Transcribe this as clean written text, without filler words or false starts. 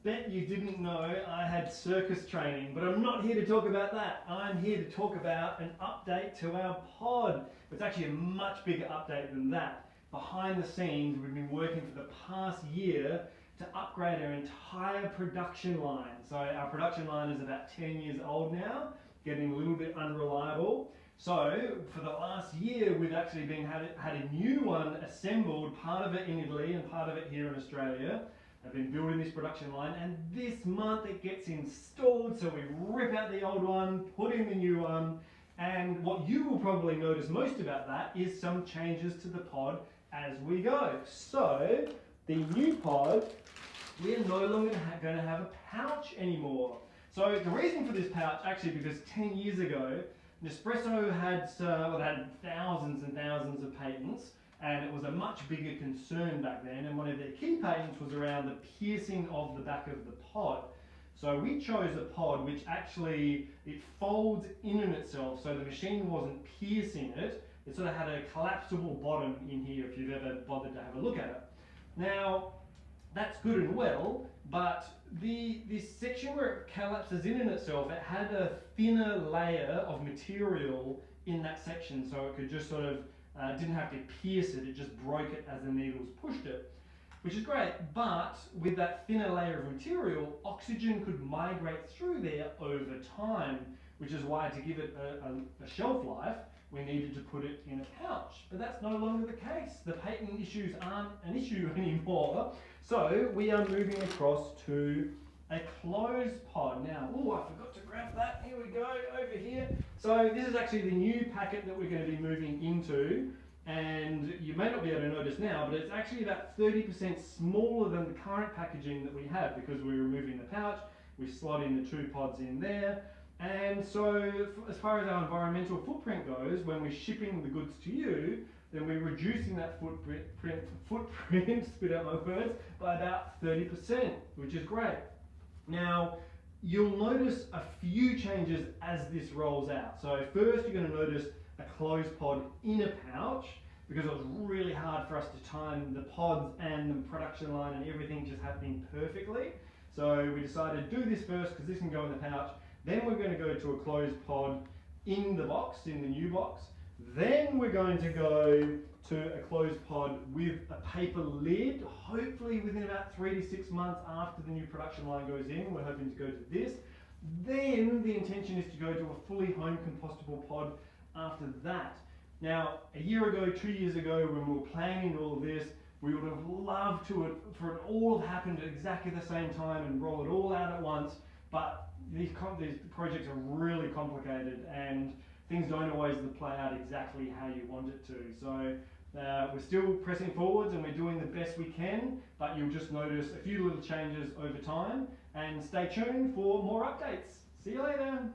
bet you didn't know I had circus training, but I'm not here to talk about that. I'm here to talk about an update to our pod. It's actually a much bigger update than that. Behind the scenes, we've been working for the past year to upgrade our entire production line. So our production line is about 10 years old now, getting a little bit unreliable. So for the last year, we've actually had a new one assembled, part of it in Italy and part of it here in Australia. I've been building this production line, and this month it gets installed. So we rip out the old one, put in the new one, and what you will probably notice most about that is some changes to the pod as we go. So the new pod, we are no longer going to have a pouch anymore. So the reason for this pouch, actually, because 10 years ago, Nespresso had thousands and thousands of patents, and it was a much bigger concern back then, and one of their key patents was around the piercing of the back of the pod. So we chose a pod which actually, it folds in itself, so the machine wasn't piercing it. It sort of had a collapsible bottom in here if you've ever bothered to have a look at it. Now, that's good and well, but this section where it collapses in itself, it had a thinner layer of material in that section, so it could just sort of didn't have to pierce it, it just broke it as the needles pushed it, which is great. But with that thinner layer of material, oxygen could migrate through there over time, which is why, to give it a shelf life, we needed to put it in a pouch. But that's no longer the case. The patent issues aren't an issue anymore. So we are moving across to a closed pod. Now, oh, I forgot to grab that. Here we go, over here. So this is actually the new packet that we're going to be moving into. And you may not be able to notice now, but it's actually about 30% smaller than the current packaging that we have, because we're removing the pouch. We slot in the two pods in there. And so as far as our environmental footprint goes, when we're shipping the goods to you, then we're reducing that footprint, spit out my words, by about 30%, which is great. Now, you'll notice a few changes as this rolls out. So first, you're going to notice a closed pod in a pouch, because it was really hard for us to time the pods and the production line and everything just happening perfectly. So we decided to do this first because this can go in the pouch. Then we're going to go to a closed pod in the box, in the new box. Then we're going to go to a closed pod with a paper lid, hopefully within about 3 to 6 months after the new production line goes in. We're hoping to go to this. Then the intention is to go to a fully home compostable pod after that. Now, a year ago, 2 years ago, when we were planning all of this, we would have loved for it all have happened at exactly the same time and roll it all out at once. But these projects are really complicated, and things don't always play out exactly how you want it to. So we're still pressing forwards and we're doing the best we can, but you'll just notice a few little changes over time, and stay tuned for more updates. See you later.